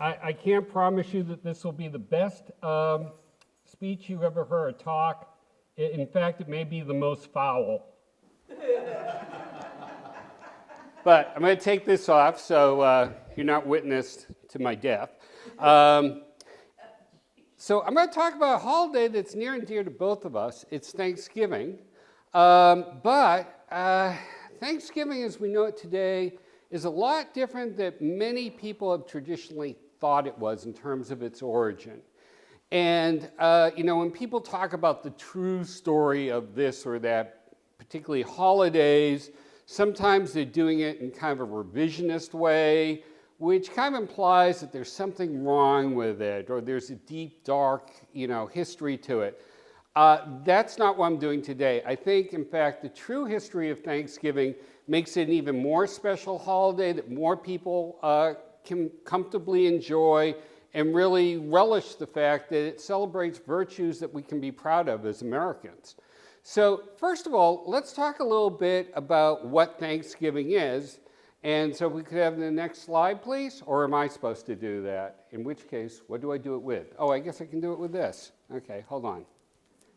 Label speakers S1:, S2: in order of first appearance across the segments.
S1: I can't promise you that this will be the best speech you've ever heard, talk. In fact, it may be the most foul. But I'm going to take this off so you're not witness to my death. So I'm going to talk about a holiday that's near and dear to both of us. It's Thanksgiving. But Thanksgiving as we know it today is a lot different than many people have traditionally thought it was in terms of its origin. And, when people talk about the true story of this or that, particularly holidays, sometimes they're doing it in kind of a revisionist way, which kind of implies that there's something wrong with it or there's a deep, dark, history to it. That's not what I'm doing today. I think, in fact, the true history of Thanksgiving makes it an even more special holiday that more people can comfortably enjoy and really relish the fact that it celebrates virtues that we can be proud of as Americans. So first of all, let's talk a little bit about what Thanksgiving is. And so we could have the next slide, please, or am I supposed to do that? In which case, what do I do it with? Oh, I guess I can do it with this. Okay, hold on.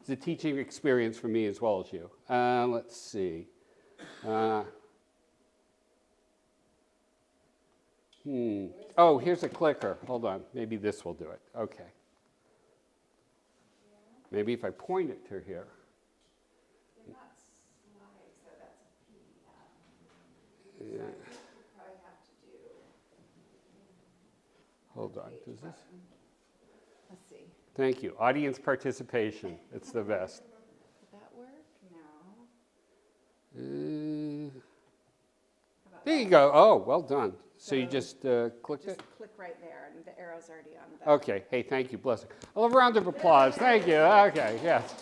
S1: It's a teaching experience for me as well as you. Let's see. Oh, here's a clicker. Hold on. Maybe this will do it. Okay. Maybe if I point it to here.
S2: They're not slides, so that's a PDF.
S1: Yeah.
S2: So I think you probably have to do.
S1: Hold on. Does this?
S2: Let's see.
S1: Thank you. Audience participation. It's the best.
S2: Did that work? No.
S1: There you go. Oh, well done. So you just clicked it?
S2: Just click right there, and the arrow's already on the.
S1: Okay. Hey, thank you. Bless you. A little round of applause. Thank you. Okay. Yes.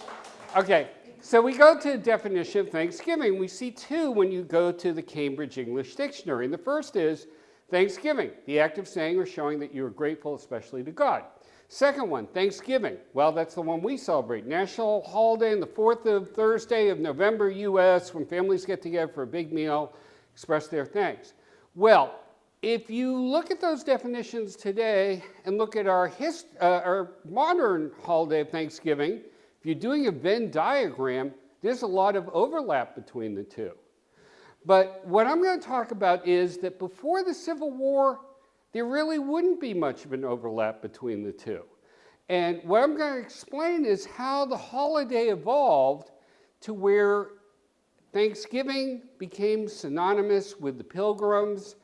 S1: Okay. So we go to the definition of Thanksgiving. We see two when you go to the Cambridge English Dictionary. And the first is Thanksgiving, the act of saying or showing that you are grateful, especially to God. Second one, Thanksgiving. Well, that's the one we celebrate. National holiday on the 4th Thursday of November, U.S., when families get together for a big meal, express their thanks. Well, if you look at those definitions today and look at our modern holiday of Thanksgiving, if you're doing a Venn diagram, there's a lot of overlap between the two. But what I'm going to talk about is that before the Civil War, there really wouldn't be much of an overlap between the two. And what I'm going to explain is how the holiday evolved to where Thanksgiving became synonymous with the Pilgrims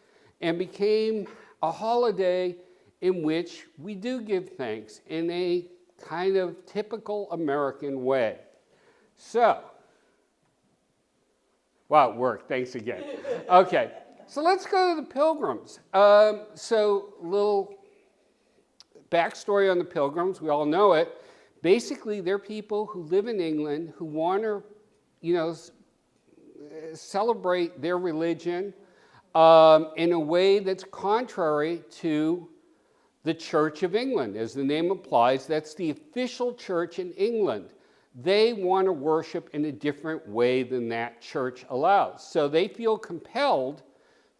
S1: and became a holiday in which we do give thanks in a kind of typical American way. So, wow, it worked. Thanks again. Okay, so let's go to the Pilgrims. So, little backstory on the Pilgrims. We all know it. Basically, they're people who live in England who want to, celebrate their religion in a way that's contrary to the Church of England. As the name implies, that's the official church in England. They want to worship in a different way than that church allows. So they feel compelled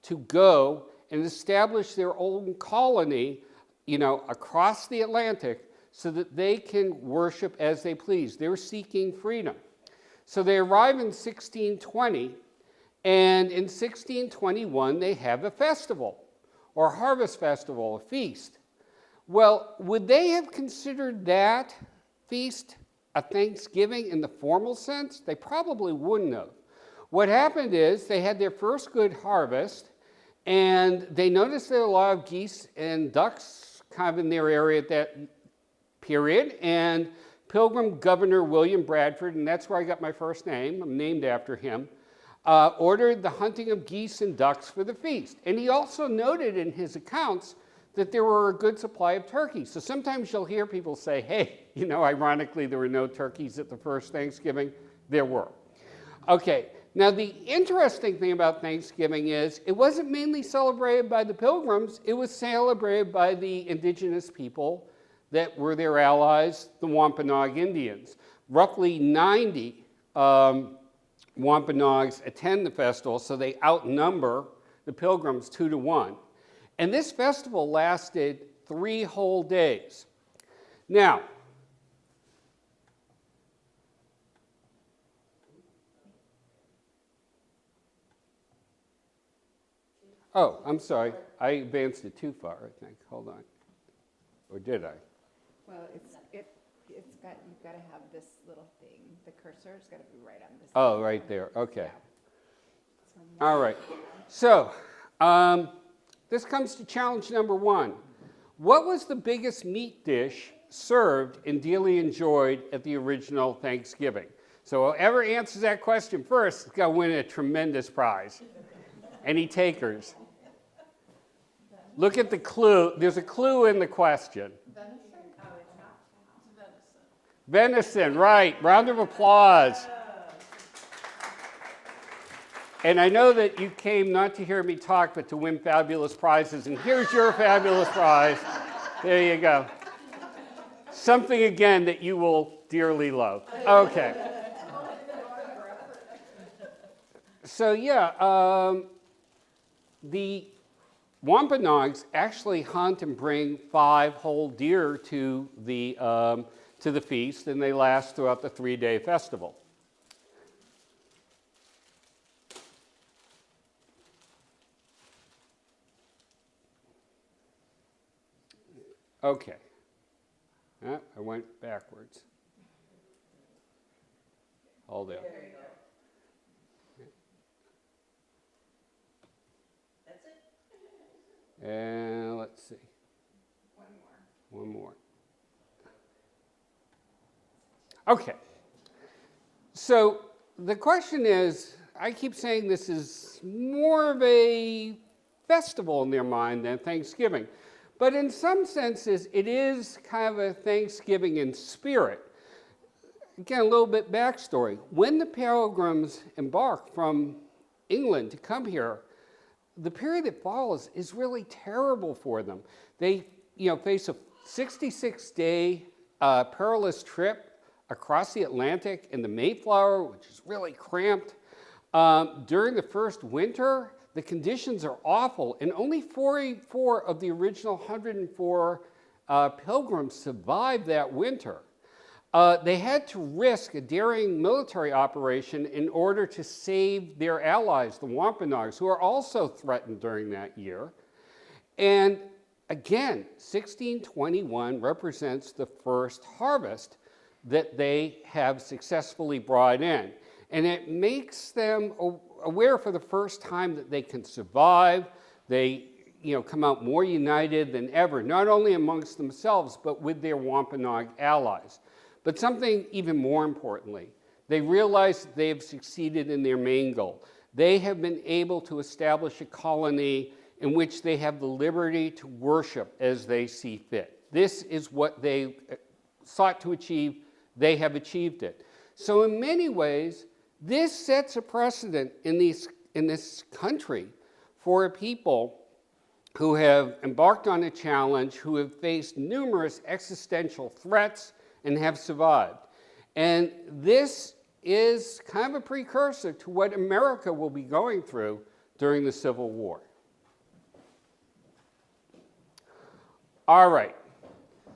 S1: to go and establish their own colony, across the Atlantic so that they can worship as they please. They're seeking freedom. So they arrive in 1620, and in 1621 they have a festival, or harvest festival, a feast. Well, would they have considered that feast a Thanksgiving in the formal sense? They probably wouldn't have. What happened is they had their first good harvest, and they noticed there were a lot of geese and ducks kind of in their area at that period, and Pilgrim Governor William Bradford, and that's where I got my first name, I'm named after him, ordered the hunting of geese and ducks for the feast. And he also noted in his accounts that there were a good supply of turkeys. So sometimes you'll hear people say, hey, ironically, there were no turkeys at the first Thanksgiving. There were. Okay, now the interesting thing about Thanksgiving is it wasn't mainly celebrated by the Pilgrims, it was celebrated by the indigenous people that were their allies, the Wampanoag Indians. Roughly 90 Wampanoags attend the festival, so they outnumber the Pilgrims 2-1. And this festival lasted 3 whole days. Now, oh, I'm sorry. I advanced it too far, I think. Hold on. Or did I?
S2: Well, it's got, you've got to have this little thing. The cursor's got to be right on this.
S1: Oh, right there. Okay.
S2: Yeah.
S1: All right. So, this comes to challenge number 1. What was the biggest meat dish served and dearly enjoyed at the original Thanksgiving? So whoever answers that question first is going to win a tremendous prize. Any takers? Look at the clue. There's a clue in the question. Venison, right. Round of applause. And I know that you came not to hear me talk, but to win fabulous prizes. And here's your fabulous prize. There you go. Something, again, that you will dearly love. Okay. So, yeah, the Wampanoags actually hunt and bring 5 whole deer to the feast, and they last throughout the 3-day festival. Okay. I went backwards. Hold on.
S3: There you go. That's it?
S1: And let's see.
S2: One more.
S1: One more. Okay. So the question is, I keep saying this is more of a festival in their mind than Thanksgiving. But in some senses, it is kind of a Thanksgiving in spirit. Again, a little bit backstory. When the Pilgrims embarked from England to come here, the period that follows is really terrible for them. They, face a 66-day perilous trip across the Atlantic in the Mayflower, which is really cramped. During the first winter, the conditions are awful, and only 44 of the original 104 Pilgrims survived that winter. They had to risk a daring military operation in order to save their allies, the Wampanoags, who are also threatened during that year. And again, 1621 represents the first harvest that they have successfully brought in. And it makes them aware for the first time that they can survive. They, come out more united than ever, not only amongst themselves, but with their Wampanoag allies. But something even more importantly, they realize that they have succeeded in their main goal. They have been able to establish a colony in which they have the liberty to worship as they see fit. This is what they sought to achieve. They have achieved it. So in many ways, this sets a precedent in this country for a people who have embarked on a challenge, who have faced numerous existential threats and have survived. And this is kind of a precursor to what America will be going through during the Civil War. All right.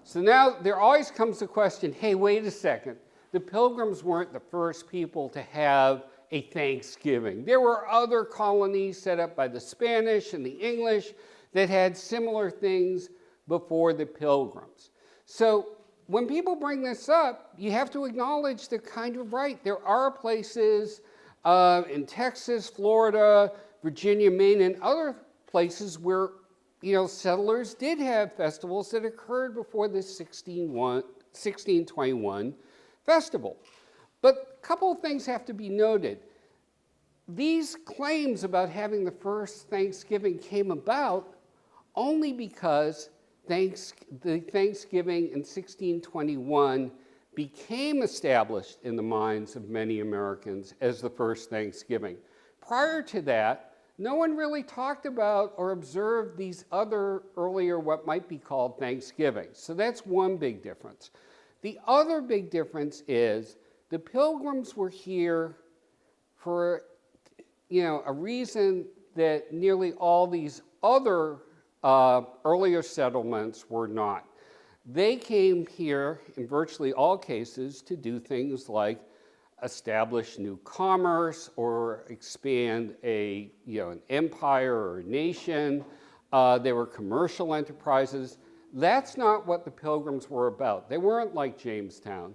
S1: So now there always comes the question, hey, wait a second. The Pilgrims weren't the first people to have a Thanksgiving. There were other colonies set up by the Spanish and the English that had similar things before the Pilgrims. So when people bring this up, you have to acknowledge they're kind of right. There are places in Texas, Florida, Virginia, Maine, and other places where settlers did have festivals that occurred before the 1621 festival. But a couple of things have to be noted. These claims about having the first Thanksgiving came about only because the Thanksgiving in 1621 became established in the minds of many Americans as the first Thanksgiving. Prior to that, no one really talked about or observed these other earlier what might be called Thanksgivings. So that's one big difference. The other big difference is the Pilgrims were here for a reason that nearly all these other earlier settlements were not. They came here in virtually all cases to do things like establish new commerce or expand an empire or a nation. They were commercial enterprises. That's not what the Pilgrims were about. They weren't like Jamestown.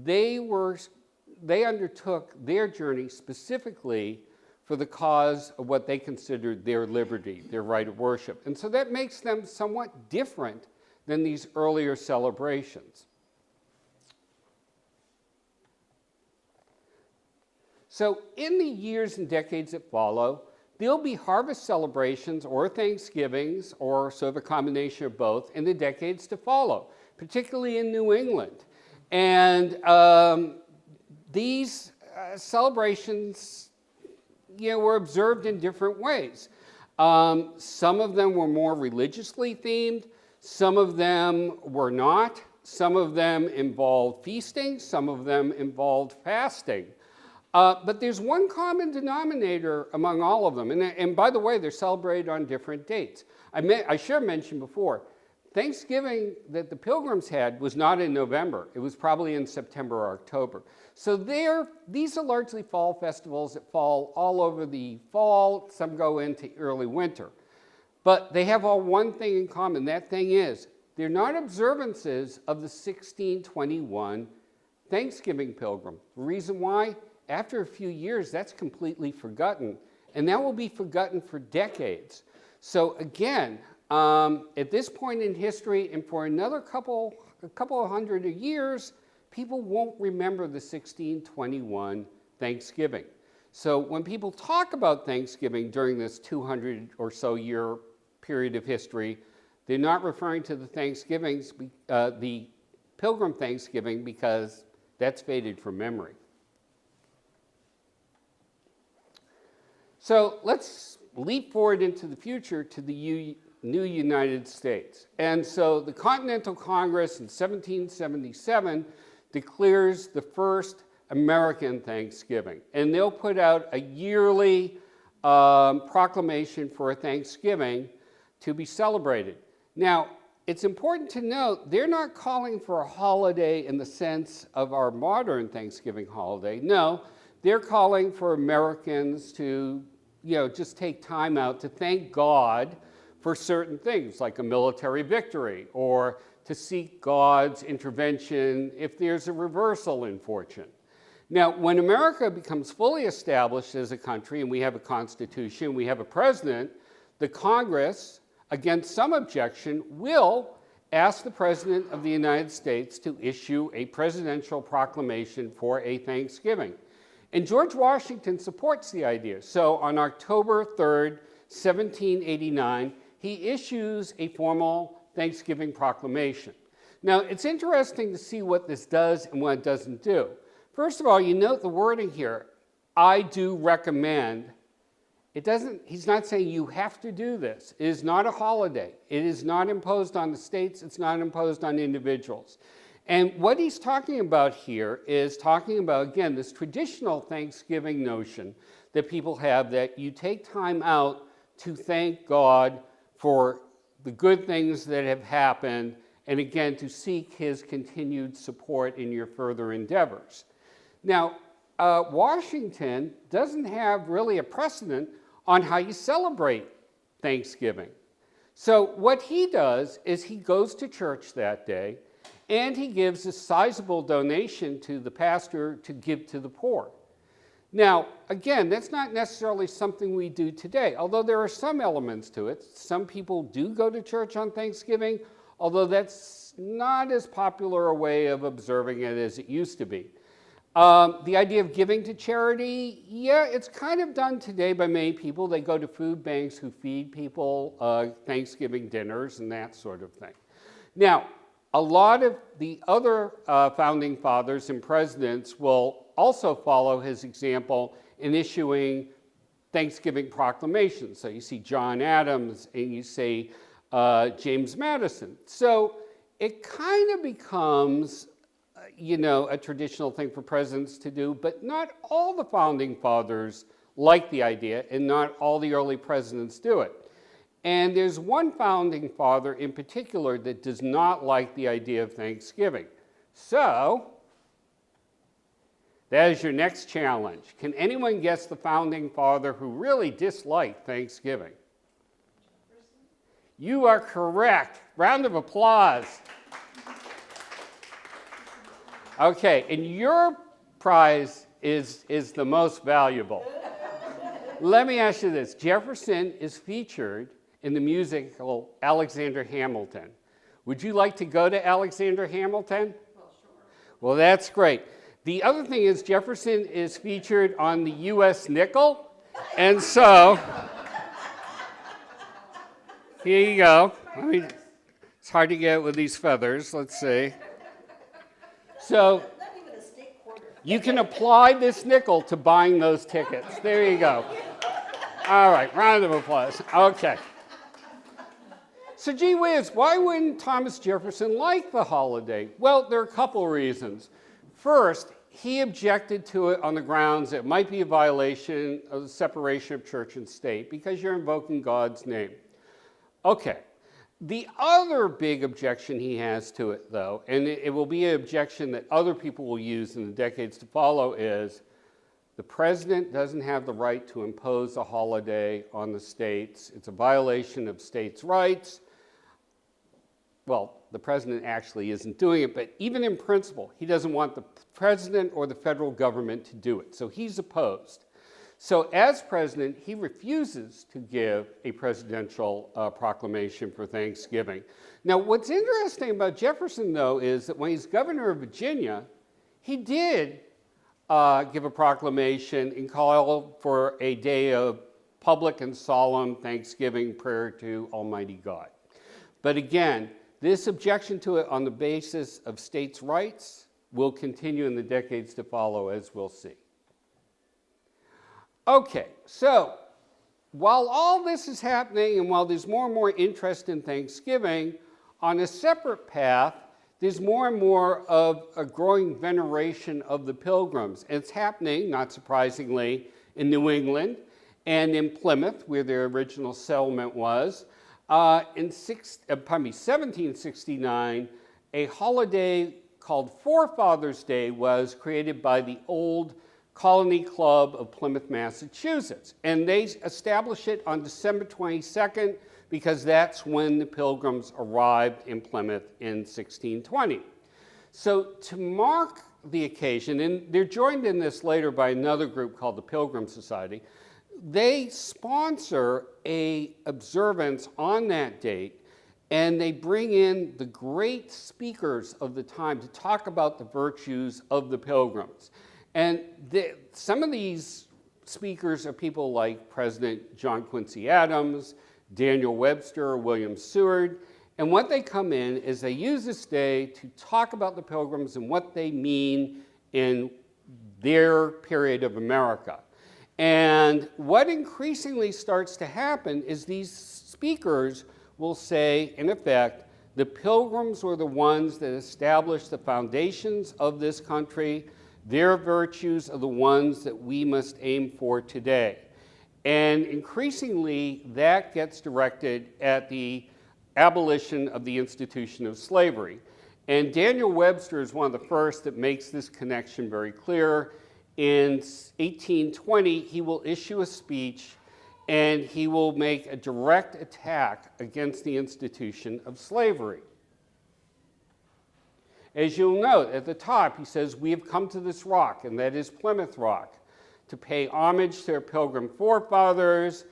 S1: They undertook their journey specifically for the cause of what they considered their liberty, their right of worship. And so that makes them somewhat different than these earlier celebrations. So in the years and decades that follow, there'll be harvest celebrations or Thanksgivings or sort of a combination of both in the decades to follow, particularly in New England. And these celebrations were observed in different ways. Some of them were more religiously themed. Some of them were not. Some of them involved feasting. Some of them involved fasting. But there's one common denominator among all of them. And by the way, they're celebrated on different dates. I should have mentioned before, Thanksgiving that the Pilgrims had was not in November. It was probably in September or October. So these are largely fall festivals that fall all over the fall. Some go into early winter. But they have all one thing in common. That thing is, they're not observances of the 1621 Thanksgiving Pilgrim. The reason why? After a few years, that's completely forgotten. And that will be forgotten for decades. So again, at this point in history, and for a couple of hundred years, people won't remember the 1621 Thanksgiving. So when people talk about Thanksgiving during this 200 or so year period of history, they're not referring to the Pilgrim Thanksgiving, because that's faded from memory. So let's leap forward into the future to the new United States. And so the Continental Congress in 1777 declares the first American Thanksgiving. And they'll put out a yearly proclamation for a Thanksgiving to be celebrated. Now, it's important to note, they're not calling for a holiday in the sense of our modern Thanksgiving holiday. No, they're calling for Americans to, just take time out to thank God for certain things, like a military victory, or to seek God's intervention if there's a reversal in fortune. Now, when America becomes fully established as a country, and we have a constitution, we have a president, the Congress, against some objection, will ask the President of the United States to issue a presidential proclamation for a Thanksgiving. And George Washington supports the idea. So on October 3rd, 1789, he issues a formal Thanksgiving proclamation. Now, it's interesting to see what this does and what it doesn't do. First of all, you note the wording here, I do recommend. He's not saying you have to do this. It is not a holiday. It is not imposed on the states. It's not imposed on individuals. And what he's talking about here is talking about, again, this traditional Thanksgiving notion that people have, that you take time out to thank God for the good things that have happened, and again, to seek his continued support in your further endeavors. Now, Washington doesn't have really a precedent on how you celebrate Thanksgiving. So what he does is he goes to church that day, and he gives a sizable donation to the pastor to give to the poor. Now, again, that's not necessarily something we do today, although there are some elements to it. Some people do go to church on Thanksgiving, although that's not as popular a way of observing it as it used to be. The idea of giving to charity, yeah, it's kind of done today by many people. They go to food banks who feed people Thanksgiving dinners and that sort of thing. Now, a lot of the other founding fathers and presidents will also follow his example in issuing Thanksgiving proclamations. So you see John Adams and you see James Madison. So it kind of becomes a traditional thing for presidents to do, but not all the founding fathers like the idea, and not all the early presidents do it. And there's one founding father in particular that does not like the idea of Thanksgiving. So, that is your next challenge. Can anyone guess the founding father who really disliked Thanksgiving? You are correct. Round of applause. Okay, and your prize is the most valuable. Let me ask you this. Jefferson is featured in the musical Alexander Hamilton. Would you like to go to Alexander Hamilton?
S3: Well, sure.
S1: Well, that's great. The other thing is Jefferson is featured on the U.S. nickel, and so here you go. It's hard to get with these feathers. Let's see. So
S3: Not even a state quarter.
S1: you can apply this nickel to buying those tickets. There you go. All right, round of applause. Okay. So gee whiz, why wouldn't Thomas Jefferson like the holiday? Well, there are a couple reasons. First, he objected to it on the grounds it might be a violation of the separation of church and state because you're invoking God's name. Okay. The other big objection he has to it, though, and it will be an objection that other people will use in the decades to follow, is the president doesn't have the right to impose a holiday on the states. It's a violation of states' rights. Well, the president actually isn't doing it, but even in principle, he doesn't want the president or the federal government to do it. So he's opposed. So as president, he refuses to give a presidential proclamation for Thanksgiving. Now, what's interesting about Jefferson, though, is that when he's governor of Virginia, he did give a proclamation and call for a day of public and solemn Thanksgiving prayer to Almighty God. But again, this objection to it on the basis of states' rights will continue in the decades to follow, as we'll see. Okay, so while all this is happening and while there's more and more interest in Thanksgiving, on a separate path, there's more and more of a growing veneration of the Pilgrims. And it's happening, not surprisingly, in New England and in Plymouth, where their original settlement was. In 1769, a holiday called Forefathers' Day was created by the Old Colony Club of Plymouth, Massachusetts. And they established it on December 22nd because that's when the Pilgrims arrived in Plymouth in 1620. So to mark the occasion, and they're joined in this later by another group called the Pilgrim Society, they sponsor an observance on that date, and they bring in the great speakers of the time to talk about the virtues of the Pilgrims. And some of these speakers are people like President John Quincy Adams, Daniel Webster, William Seward. And what they come in is they use this day to talk about the Pilgrims and what they mean in their period of America. And what increasingly starts to happen is these speakers will say, in effect, the Pilgrims were the ones that established the foundations of this country. Their virtues are the ones that we must aim for today. And increasingly, that gets directed at the abolition of the institution of slavery. And Daniel Webster is one of the first that makes this connection very clear. In 1820, he will issue a speech and he will make a direct attack against the institution of slavery. As you'll note at the top, he says, "We have come to this rock," and that is Plymouth Rock, to pay homage to their Pilgrim forefathers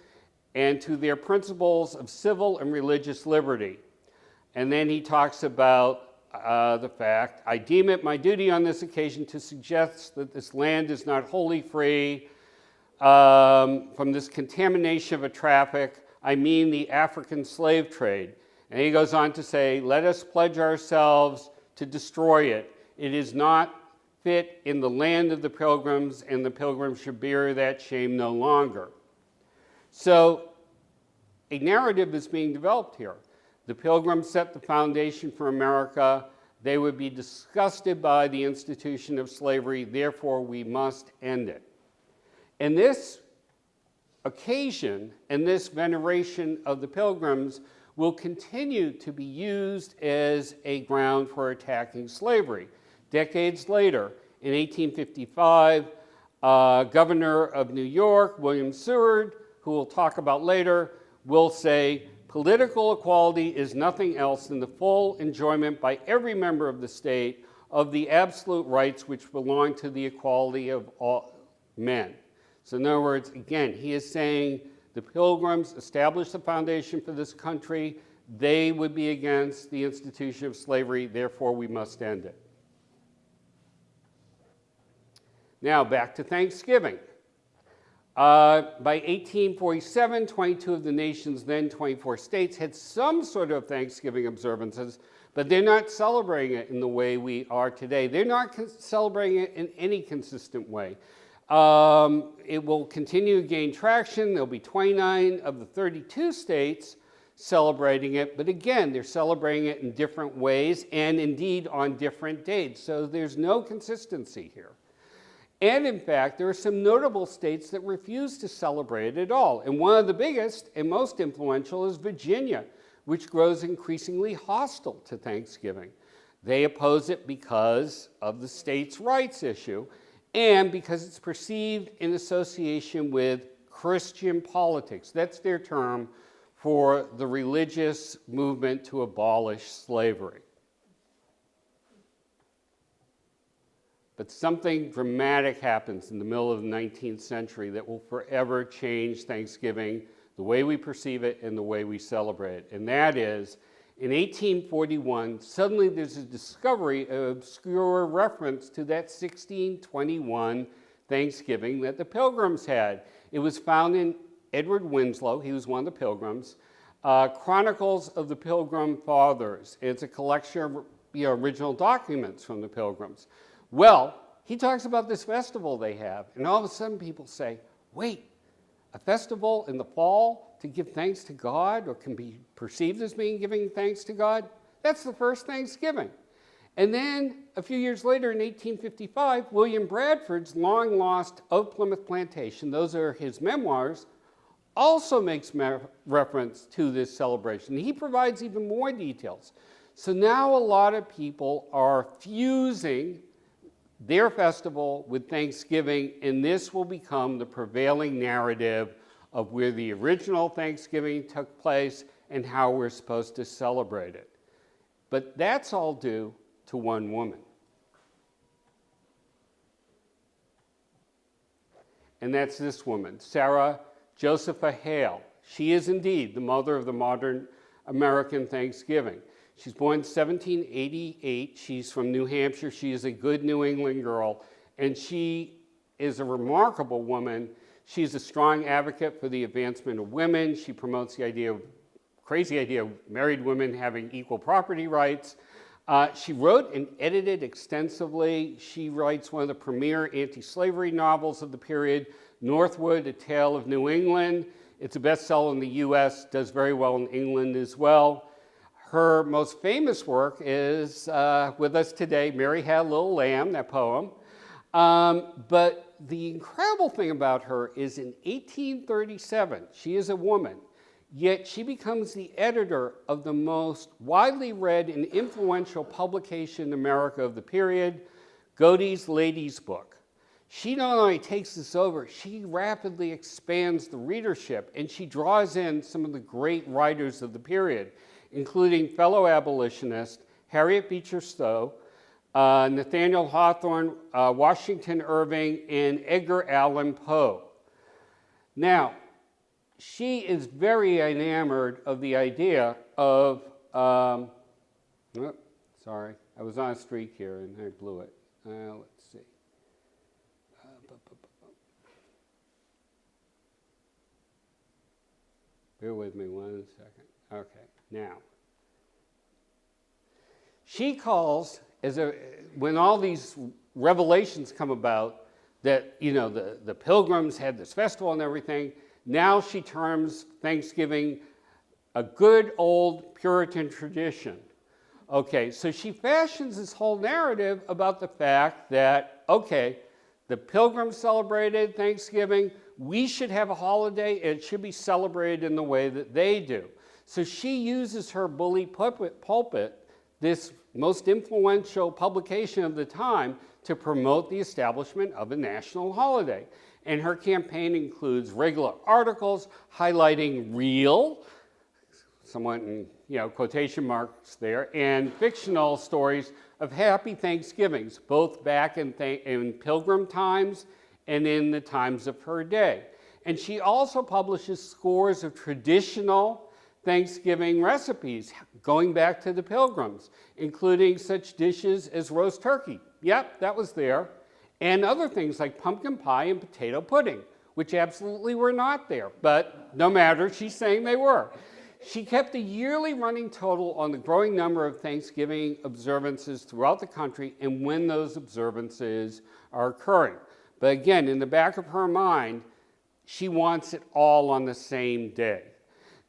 S1: and to their principles of civil and religious liberty. And then he talks about the fact, "I deem it my duty on this occasion to suggest that this land is not wholly free from this contamination of a traffic. I mean the African slave trade." And he goes on to say, "Let us pledge ourselves to destroy it. It is not fit in the land of the Pilgrims, and the Pilgrims should bear that shame no longer." So a narrative is being developed here. The Pilgrims set the foundation for America. They would be disgusted by the institution of slavery, therefore we must end it. And this occasion and this veneration of the Pilgrims will continue to be used as a ground for attacking slavery. Decades later, in 1855, Governor of New York, William Seward, who we'll talk about later, will say, political equality is nothing else than the full enjoyment by every member of the state of the absolute rights which belong to the equality of all men. So in other words, again, he is saying the Pilgrims established the foundation for this country. They would be against the institution of slavery, therefore we must end it. Now back to Thanksgiving. By 1847, 22 of the nation's then 24 states had some sort of Thanksgiving observances, but they're not celebrating it in the way we are today. They're not celebrating it in any consistent way. It will continue to gain traction. There'll be 29 of the 32 states celebrating it, but again, they're celebrating it in different ways and indeed on different dates. So there's no consistency here. And in fact, there are some notable states that refuse to celebrate it at all. And one of the biggest and most influential is Virginia, which grows increasingly hostile to Thanksgiving. They oppose it because of the states' rights issue and because it's perceived in association with Christian politics. That's their term for the religious movement to abolish slavery. But something dramatic happens in the middle of the 19th century that will forever change Thanksgiving, the way we perceive it and the way we celebrate it. And that is, in 1841, suddenly there's a discovery of obscure reference to that 1621 Thanksgiving that the Pilgrims had. It was found in Edward Winslow, he was one of the Pilgrims, Chronicles of the Pilgrim Fathers. It's a collection of original documents from the Pilgrims. Well, he talks about this festival they have, and all of a sudden people say, wait, a festival in the fall to give thanks to God, or can be perceived as being giving thanks to God? That's the first Thanksgiving. And then a few years later in 1855, William Bradford's long lost Of Plymouth Plantation, those are his memoirs, also makes reference to this celebration. He provides even more details. So now a lot of people are fusing their festival with Thanksgiving, and this will become the prevailing narrative of where the original Thanksgiving took place and how we're supposed to celebrate it. But that's all due to one woman. And that's this woman, Sarah Josepha Hale. She is indeed the mother of the modern American Thanksgiving. She's born in 1788. She's from New Hampshire. She is a good New England girl, and she is a remarkable woman. She's a strong advocate for the advancement of women. She promotes the crazy idea of married women having equal property rights. She wrote and edited extensively. She writes one of the premier anti-slavery novels of the period, Northwood, A Tale of New England. It's a bestseller in the US, does very well in England as well. Her most famous work is with us today, Mary Had a Little Lamb, that poem. But the incredible thing about her is in 1837, she is a woman, yet she becomes the editor of the most widely read and influential publication in America of the period, Godey's Lady's Book. She not only takes this over, she rapidly expands the readership, and she draws in some of the great writers of the period, including fellow abolitionist Harriet Beecher Stowe, Nathaniel Hawthorne, Washington Irving, and Edgar Allan Poe. Now, she is very enamored of the idea of, sorry, I was on a streak here and I blew it. Let's see. Bear with me 1 second. Okay. Now, she calls, when all these revelations come about, that the Pilgrims had this festival and everything, now she terms Thanksgiving a good old Puritan tradition. Okay, so she fashions this whole narrative about the fact that, okay, the Pilgrims celebrated Thanksgiving, we should have a holiday, and it should be celebrated in the way that they do. So she uses her bully pulpit, this most influential publication of the time, to promote the establishment of a national holiday. And her campaign includes regular articles highlighting real, somewhat in quotation marks there, and fictional stories of happy Thanksgivings, both back in Pilgrim times and in the times of her day. And she also publishes scores of traditional Thanksgiving recipes going back to the Pilgrims, including such dishes as roast turkey. Yep, that was there. And other things like pumpkin pie and potato pudding, which absolutely were not there. But no matter, she's saying they were. She kept a yearly running total on the growing number of Thanksgiving observances throughout the country and when those observances are occurring. But again, in the back of her mind, she wants it all on the same day.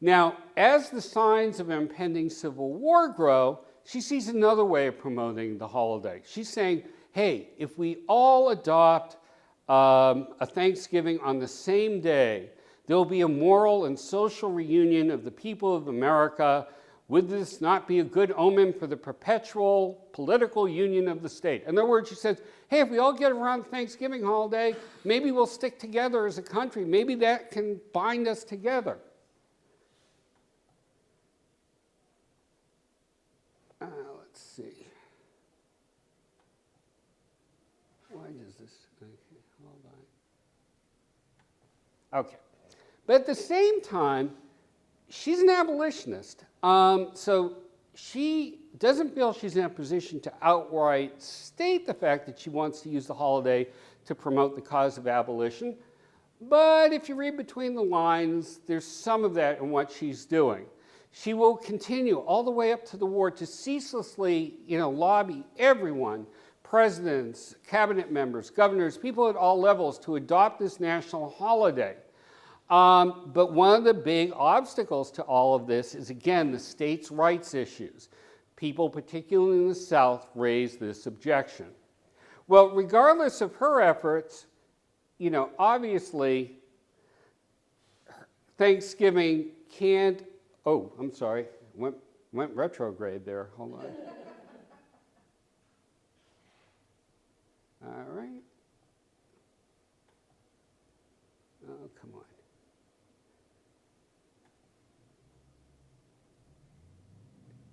S1: Now, as the signs of impending civil war grow, she sees another way of promoting the holiday. She's saying, hey, if we all adopt a Thanksgiving on the same day, there will be a moral and social reunion of the people of America. Would this not be a good omen for the perpetual political union of the state? In other words, she says, hey, if we all get around the Thanksgiving holiday, maybe we'll stick together as a country. Maybe that can bind us together. Let's see. Why does this? Okay, hold on. Okay. But at the same time, she's an abolitionist. So she doesn't feel she's in a position to outright state the fact that she wants to use the holiday to promote the cause of abolition. But if you read between the lines, there's some of that in what she's doing. She will continue all the way up to the war to ceaselessly, lobby everyone, presidents, cabinet members, governors, people at all levels, to adopt this national holiday. But one of the big obstacles to all of this is, again, the states' rights issues. People, particularly in the South, raise this objection. Well, regardless of her efforts, obviously, Thanksgiving can't, oh, I'm sorry, went retrograde there, hold on. All right. Oh, come on.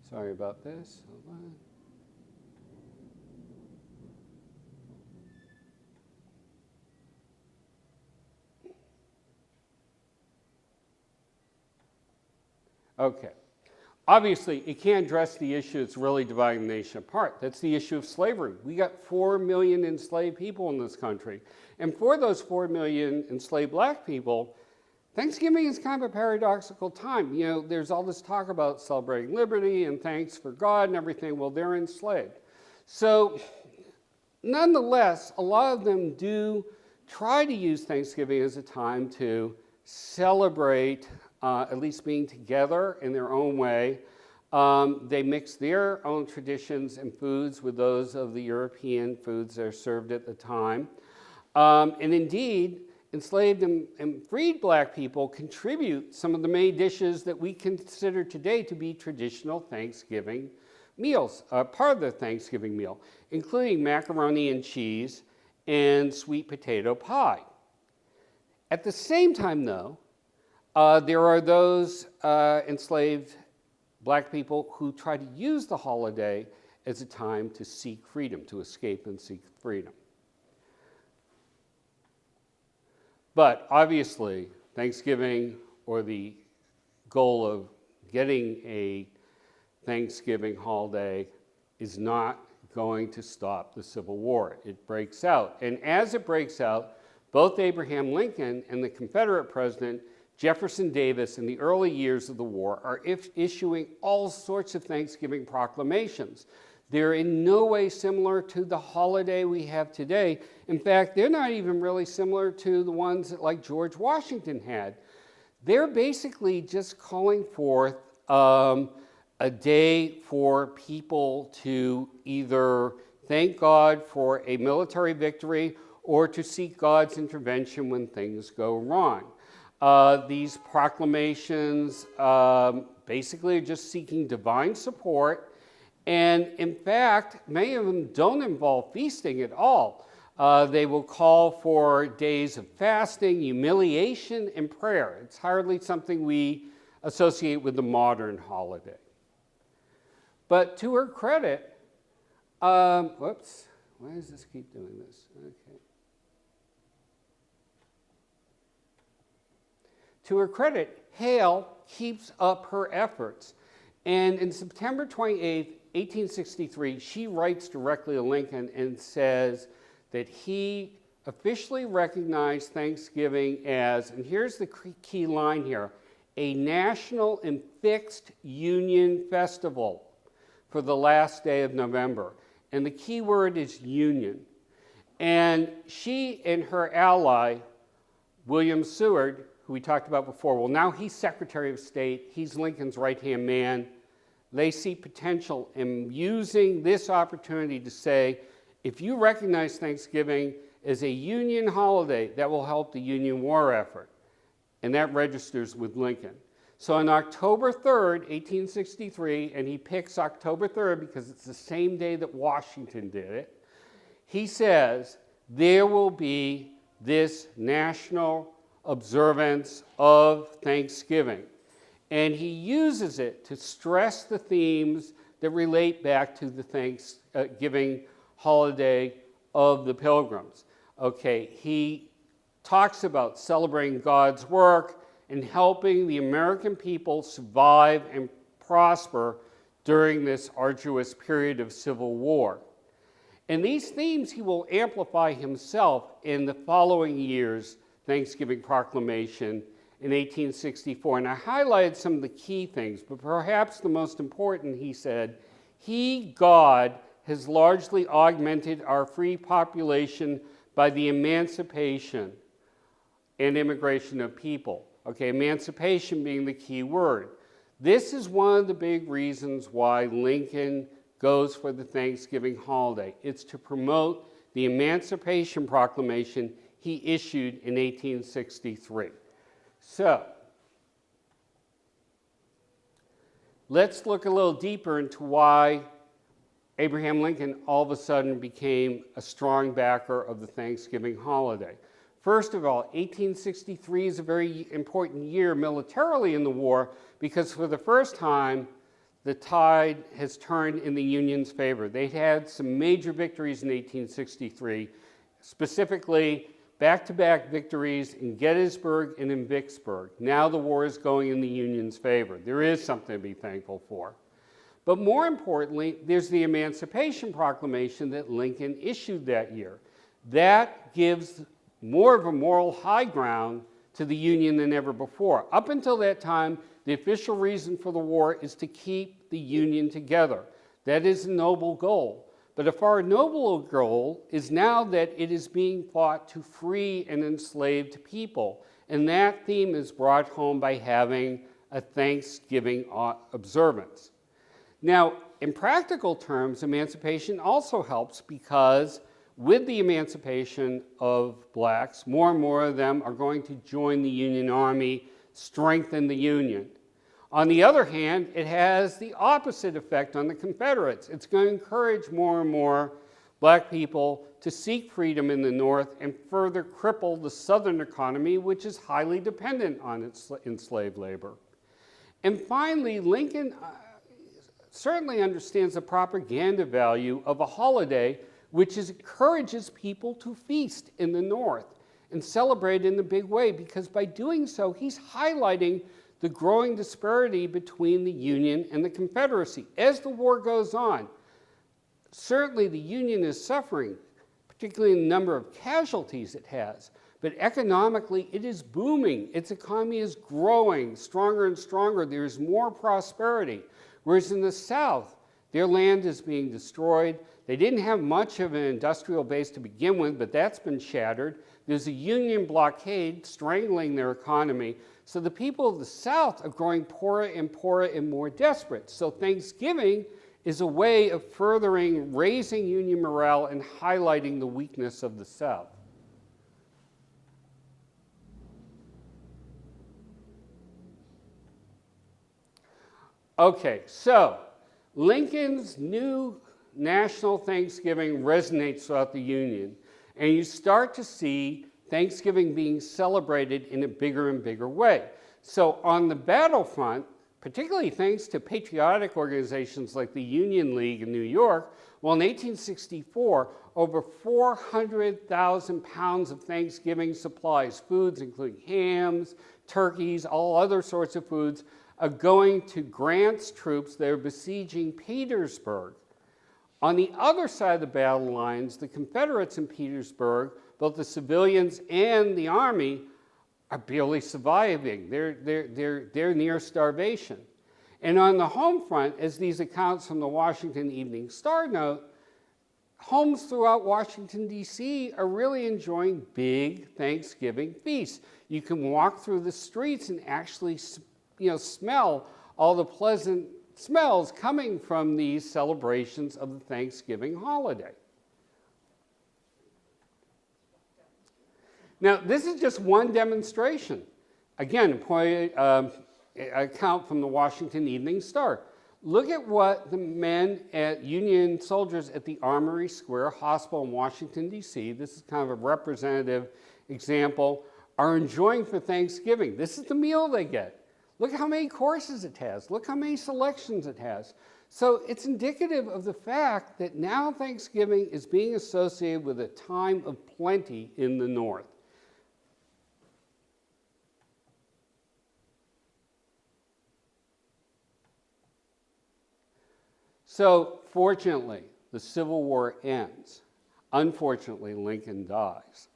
S1: Sorry about this. Hold on. Okay. Obviously, it can't address the issue that's really dividing the nation apart. That's the issue of slavery. We got 4 million enslaved people in this country. And for those 4 million enslaved black people, Thanksgiving is kind of a paradoxical time. There's all this talk about celebrating liberty and thanks for God and everything. Well, they're enslaved. So, nonetheless, a lot of them do try to use Thanksgiving as a time to celebrate at least being together in their own way. They mix their own traditions and foods with those of the European foods that are served at the time. And indeed, enslaved and freed black people contribute some of the many dishes that we consider today to be traditional Thanksgiving meals, part of the Thanksgiving meal, including macaroni and cheese and sweet potato pie. At the same time, though, there are those enslaved black people who try to use the holiday as a time to seek freedom, to escape and seek freedom. But obviously, Thanksgiving, or the goal of getting a Thanksgiving holiday, is not going to stop the Civil War. It breaks out. And as it breaks out, both Abraham Lincoln and the Confederate President Jefferson Davis, in the early years of the war, are issuing all sorts of Thanksgiving proclamations. They're in no way similar to the holiday we have today. In fact, they're not even really similar to the ones that like George Washington had. They're basically just calling forth a day for people to either thank God for a military victory or to seek God's intervention when things go wrong. These proclamations basically are just seeking divine support, and in fact, many of them don't involve feasting at all. They will call for days of fasting, humiliation, and prayer. It's hardly something we associate with the modern holiday. But to her credit, whoops, why does this keep doing this? Okay. To her credit, Hale keeps up her efforts. And in September 28, 1863, she writes directly to Lincoln and says that he officially recognized Thanksgiving as, and here's the key line here, a national and fixed Union festival for the last day of November. And the key word is Union. And she and her ally, William Seward, who we talked about before, well, now he's Secretary of State, he's Lincoln's right-hand man. They see potential in using this opportunity to say, if you recognize Thanksgiving as a Union holiday, that will help the Union war effort. And that registers with Lincoln. So on October 3rd, 1863, and he picks October 3rd because it's the same day that Washington did it, he says there will be this national observance of Thanksgiving. And he uses it to stress the themes that relate back to the Thanksgiving holiday of the Pilgrims. Okay, he talks about celebrating God's work and helping the American people survive and prosper during this arduous period of civil war. And these themes he will amplify himself in the following year's Thanksgiving Proclamation in 1864. And I highlighted some of the key things, but perhaps the most important, he said, he, God, has largely augmented our free population by the emancipation and immigration of people. Okay, emancipation being the key word. This is one of the big reasons why Lincoln goes for the Thanksgiving holiday. It's to promote the Emancipation Proclamation he issued in 1863. So, let's look a little deeper into why Abraham Lincoln all of a sudden became a strong backer of the Thanksgiving holiday. First of all, 1863 is a very important year militarily in the war because for the first time, the tide has turned in the Union's favor. They had some major victories in 1863, specifically back-to-back victories in Gettysburg and in Vicksburg. Now the war is going in the Union's favor. There is something to be thankful for. But more importantly, there's the Emancipation Proclamation that Lincoln issued that year. That gives more of a moral high ground to the Union than ever before. Up until that time, the official reason for the war is to keep the Union together. That is a noble goal. But a far nobler goal is now that it is being fought to free an enslaved people. And that theme is brought home by having a Thanksgiving observance. Now, in practical terms, emancipation also helps because with the emancipation of blacks, more and more of them are going to join the Union Army, strengthen the Union. On the other hand, it has the opposite effect on the Confederates. It's going to encourage more and more black people to seek freedom in the North and further cripple the Southern economy, which is highly dependent on enslaved labor. And finally, Lincoln certainly understands the propaganda value of a holiday which encourages people to feast in the North and celebrate in a big way, because by doing so, he's highlighting the growing disparity between the Union and the Confederacy. As the war goes on, certainly the Union is suffering, particularly in the number of casualties it has, but economically it is booming. Its economy is growing stronger and stronger. There's more prosperity. Whereas in the South, their land is being destroyed. They didn't have much of an industrial base to begin with, but that's been shattered. There's a Union blockade strangling their economy. So the people of the South are growing poorer and poorer and more desperate. So Thanksgiving is a way of furthering raising Union morale and highlighting the weakness of the South. Okay, so Lincoln's new national Thanksgiving resonates throughout the Union, and you start to see Thanksgiving being celebrated in a bigger and bigger way. So on the battlefront, particularly thanks to patriotic organizations like the Union League in New York, well, in 1864, over 400,000 pounds of Thanksgiving supplies, foods including hams, turkeys, all other sorts of foods, are going to Grant's troops that are besieging Petersburg. On the other side of the battle lines, the Confederates in Petersburg, both the civilians and the army, are barely surviving. They're near starvation. And on the home front, as these accounts from the Washington Evening Star note, homes throughout Washington, D.C. are really enjoying big Thanksgiving feasts. You can walk through the streets and actually smell all the pleasant smells coming from these celebrations of the Thanksgiving holiday. Now, this is just one demonstration. Again, account from the Washington Evening Star. Look at what the men at Union soldiers at the Armory Square Hospital in Washington, D.C., this is kind of a representative example, are enjoying for Thanksgiving. This is the meal they get. Look how many courses it has. Look how many selections it has. So it's indicative of the fact that now Thanksgiving is being associated with a time of plenty in the North. So fortunately, the Civil War ends. Unfortunately, Lincoln dies.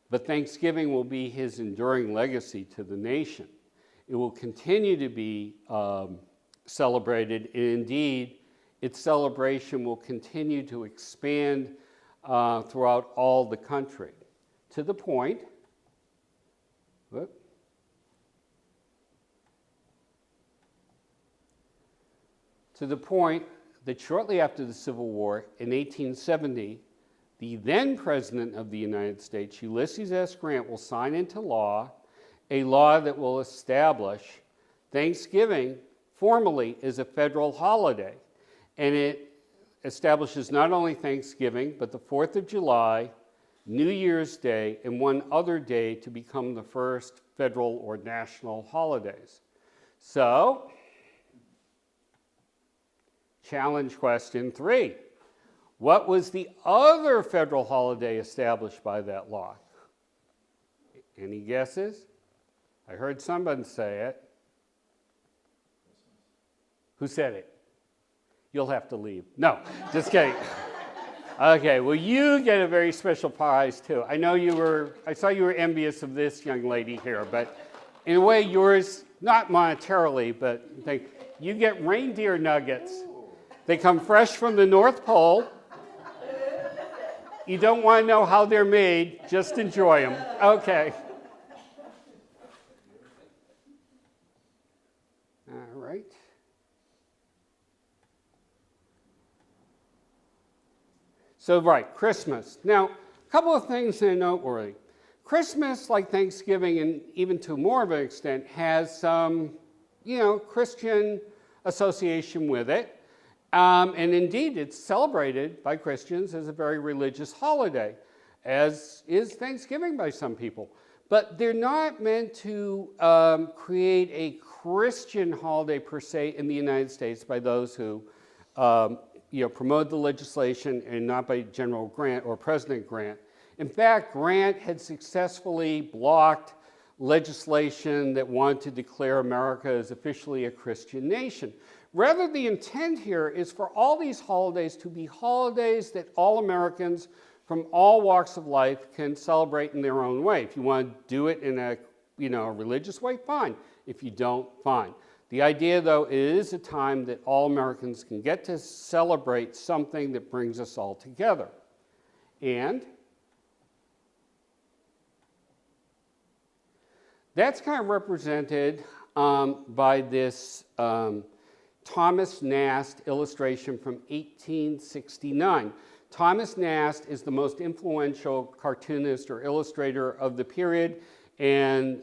S1: But Thanksgiving will be his enduring legacy to the nation. It will continue to be celebrated, and indeed, its celebration will continue to expand throughout all the country, to the point, that shortly after the Civil War, in 1870, the then President of the United States, Ulysses S. Grant, will sign into law a law that will establish Thanksgiving formally as a federal holiday. And it establishes not only Thanksgiving, but the 4th of July, New Year's Day, and one other day to become the first federal or national holidays. So, challenge question 3. What was the other federal holiday established by that law? Any guesses? I heard somebody say it. Who said it? You'll have to leave. No, just kidding. Okay, well, you get a very special prize too. I saw you were envious of this young lady here, but in a way yours, not monetarily, but you get reindeer nuggets. They come fresh from the North Pole. You don't want to know how they're made, just enjoy them. Okay. All right. So, right, Christmas. Now, a couple of things that are noteworthy. Christmas, like Thanksgiving, and even to more of an extent, has some, Christian association with it. And indeed, it's celebrated by Christians as a very religious holiday, as is Thanksgiving by some people. But they're not meant to create a Christian holiday per se in the United States by those who promoted the legislation, and not by General Grant or President Grant. In fact, Grant had successfully blocked legislation that wanted to declare America as officially a Christian nation. Rather, the intent here is for all these holidays to be holidays that all Americans from all walks of life can celebrate in their own way. If you want to do it in a religious way, fine. If you don't, fine. The idea, though, is a time that all Americans can get to celebrate something that brings us all together. And that's kind of represented by this Thomas Nast illustration from 1869. Thomas Nast is the most influential cartoonist or illustrator of the period, And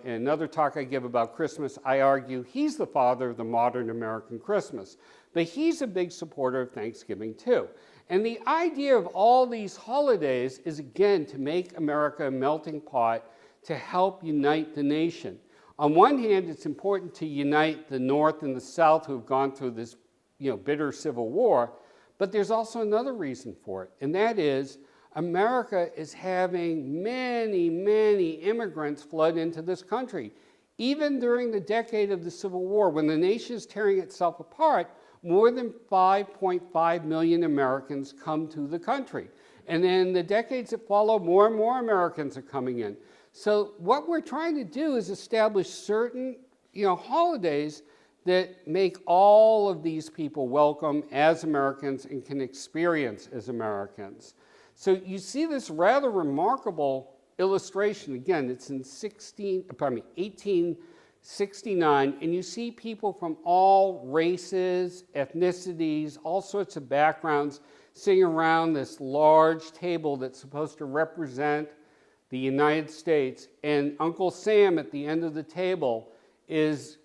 S1: in another talk I give about Christmas, I argue he's the father of the modern American Christmas. But he's a big supporter of Thanksgiving too. And the idea of all these holidays is, again, to make America a melting pot to help unite the nation. On one hand, it's important to unite the North and the South who have gone through this bitter civil war, but there's also another reason for it, and that is America is having many, many immigrants flood into this country. Even during the decade of the Civil War, when the nation is tearing itself apart, more than 5.5 million Americans come to the country. And in the decades that follow, more and more Americans are coming in. So what we're trying to do is establish certain holidays that make all of these people welcome as Americans and can experience as Americans. So you see this rather remarkable illustration. Again, it's in 1869, and you see people from all races, ethnicities, all sorts of backgrounds sitting around this large table that's supposed to represent the United States, and Uncle Sam at the end of the table is,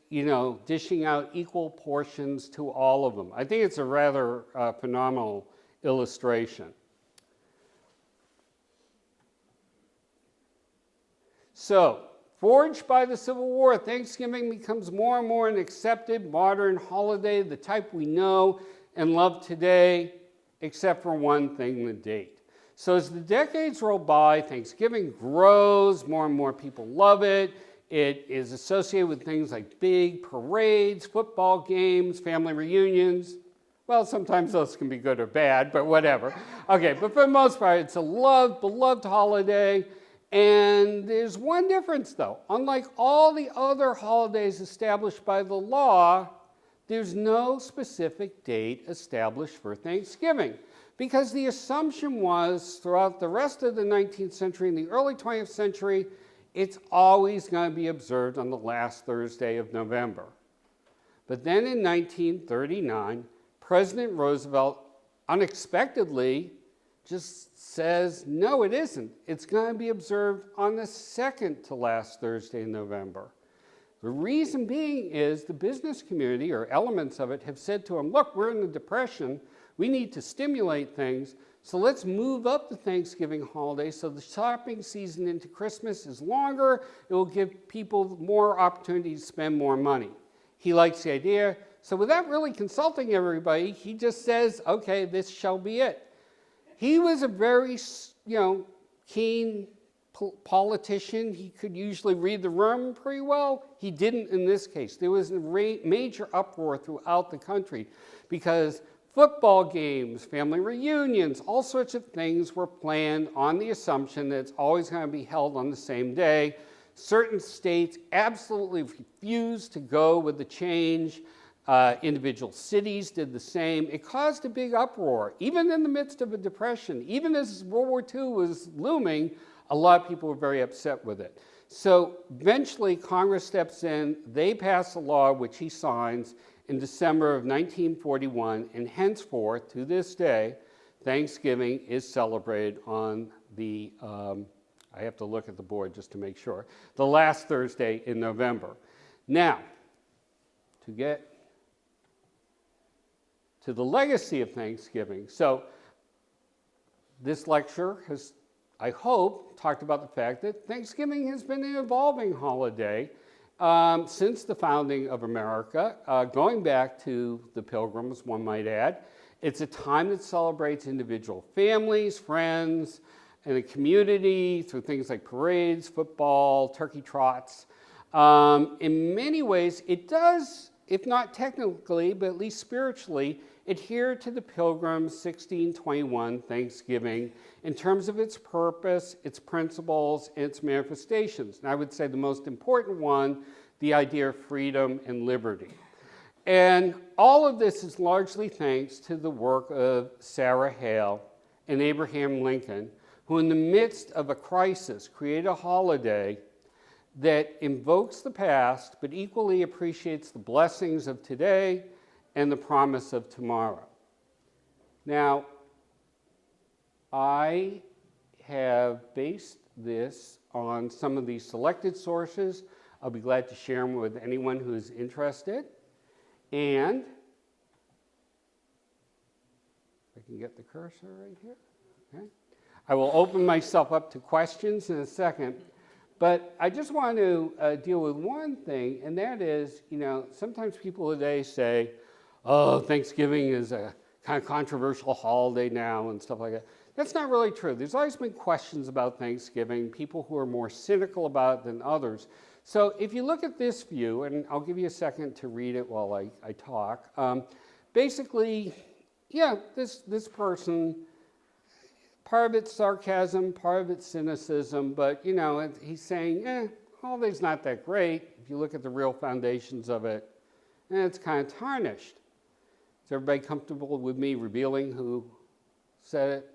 S1: dishing out equal portions to all of them. I think it's a rather phenomenal illustration. So, forged by the Civil War, Thanksgiving becomes more and more an accepted modern holiday, the type we know and love today, except for one thing, the date. So as the decades roll by, Thanksgiving grows, more and more people love it. It is associated with things like big parades, football games, family reunions. Well, sometimes those can be good or bad, but whatever. Okay, but for the most part, it's a beloved holiday. And there's one difference, though. Unlike all the other holidays established by the law, there's no specific date established for Thanksgiving. Because the assumption was, throughout the rest of the 19th century and the early 20th century, it's always going to be observed on the last Thursday of November. But then in 1939, President Roosevelt unexpectedly just says, no, it isn't. It's going to be observed on the second to last Thursday in November. The reason being is the business community, or elements of it, have said to him, look, we're in the Depression. We need to stimulate things, so let's move up the Thanksgiving holiday so the shopping season into Christmas is longer. It will give people more opportunity to spend more money. He likes the idea, so without really consulting everybody, he just says, okay, this shall be it. He was a very, keen politician. He could usually read the room pretty well. He didn't in this case. There was a major uproar throughout the country because football games, family reunions, all sorts of things were planned on the assumption that it's always going to be held on the same day. Certain states absolutely refused to go with the change. Individual cities did the same. It caused a big uproar, even in the midst of a depression. Even as World War II was looming, a lot of people were very upset with it. So eventually Congress steps in, they pass a law which he signs in December of 1941, and henceforth, to this day, Thanksgiving is celebrated on the, I have to look at the board just to make sure, the last Thursday in November. Now, to get to the legacy of Thanksgiving. So this lecture has, I hope, talked about the fact that Thanksgiving has been an evolving holiday since the founding of America, going back to the Pilgrims, one might add. It's a time that celebrates individual families, friends, and the community through things like parades, football, turkey trots. In many ways, it does, if not technically, but at least spiritually, adhere to the Pilgrims' 1621 Thanksgiving in terms of its purpose, its principles, and its manifestations. And I would say the most important one, the idea of freedom and liberty. And all of this is largely thanks to the work of Sarah Hale and Abraham Lincoln, who in the midst of a crisis create a holiday that invokes the past, but equally appreciates the blessings of today and the promise of tomorrow. Now, I have based this on some of these selected sources. I'll be glad to share them with anyone who's interested. And I can get the cursor right here. Okay. I will open myself up to questions in a second. But I just want to deal with one thing, and that is, sometimes people today say, oh, Thanksgiving is a kind of controversial holiday now and stuff like that. That's not really true. There's always been questions about Thanksgiving, people who are more cynical about it than others. So if you look at this view, and I'll give you a second to read it while I talk. Basically, yeah, this person, part of it's sarcasm, part of it's cynicism, but he's saying, holiday's not that great. If you look at the real foundations of it, it's kind of tarnished. Is everybody comfortable with me revealing who said it?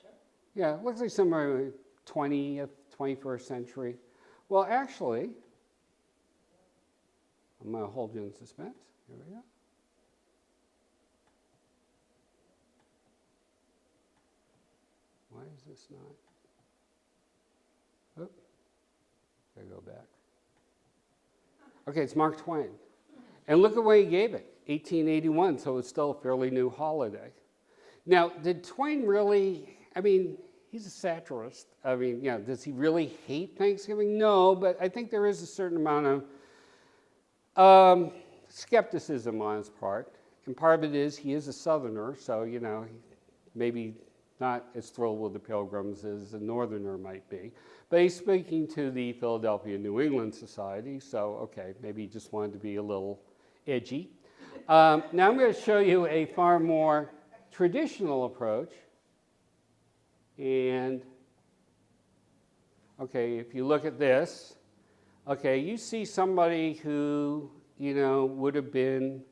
S3: Sure.
S1: Yeah, it looks like somewhere in the 20th, 21st century. Well, actually, I'm going to hold you in suspense. Here we go. Why is this not? Oh, gotta go back. Okay, it's Mark Twain. And look at what he gave it, 1881, so it's still a fairly new holiday. Now, did Twain really, he's a satirist. Does he really hate Thanksgiving? No, but I think there is a certain amount of skepticism on his part. And part of it is he is a Southerner, so, maybe not as thrilled with the Pilgrims as a Northerner might be. But he's speaking to the Philadelphia New England Society, so okay, maybe he just wanted to be a little edgy. Now I'm going to show you a far more traditional approach. And, okay, if you look at this, okay, you see somebody who, would have been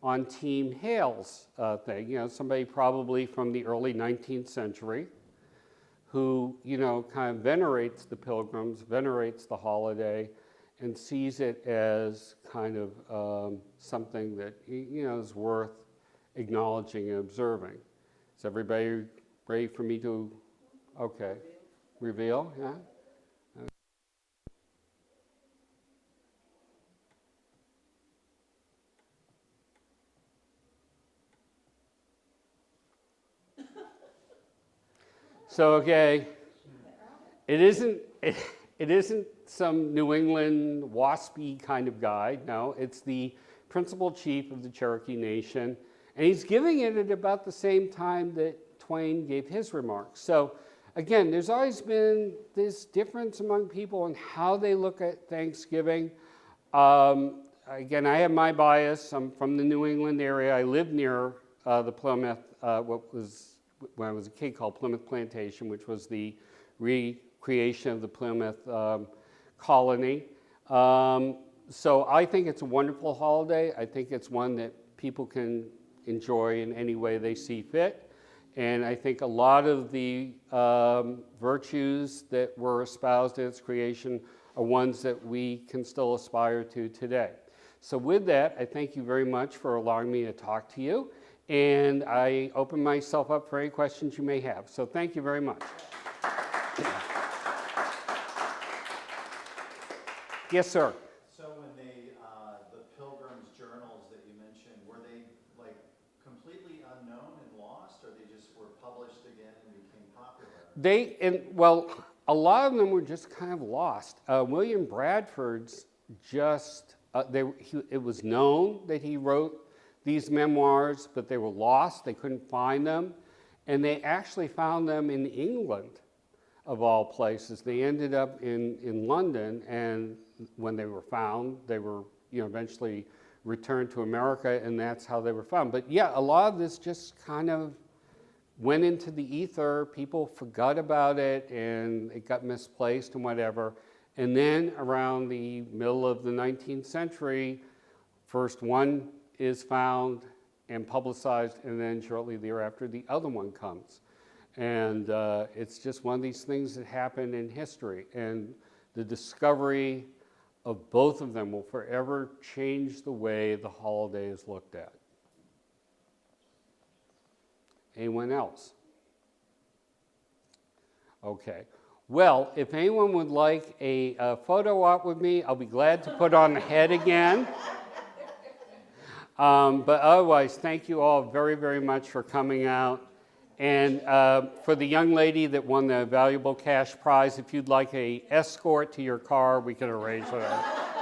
S1: on Team Hale's thing, somebody probably from the early 19th century who, kind of venerates the Pilgrims, venerates the holiday, and sees it as kind of something that, is worth acknowledging and observing. Is everybody ready for me to, okay, reveal? Yeah? So, okay, it isn't some New England waspy kind of guy. No, it's the principal chief of the Cherokee Nation, and he's giving it at about the same time that Twain gave his remarks. So, again, there's always been this difference among people in how they look at Thanksgiving. Again, I have my bias. I'm from the New England area. I lived near the Plymouth, what was when I was a kid called Plymouth Plantation, which was the recreation of the Plymouth colony. So I think it's a wonderful holiday. I think it's one that people can enjoy in any way they see fit. And I think a lot of the virtues that were espoused in its creation are ones that we can still aspire to today. So with that, I thank you very much for allowing me to talk to you. And I open myself up for any questions you may have. So thank you very much. Yes, sir.
S4: So when the Pilgrims journals that you mentioned, were they like completely unknown and lost, or they just were published again and became popular?
S1: Well, a lot of them were just kind of lost. William Bradford's just, it was known that he wrote these memoirs, but they were lost. They couldn't find them. And they actually found them in England, of all places. They ended up in London, and when they were found, they were eventually returned to America, and that's how they were found. But yeah, a lot of this just kind of went into the ether. People forgot about it, and it got misplaced and whatever. And then around the middle of the 19th century, first one is found and publicized, and then shortly thereafter, the other one comes. And it's just one of these things that happen in history. And the discovery of both of them will forever change the way the holiday is looked at. Anyone else? Okay. Well, if anyone would like a photo op with me, I'll be glad to put on the head again. But otherwise, thank you all very, very much for coming out. And for the young lady that won the valuable cash prize, if you'd like a escort to your car, we can arrange for that.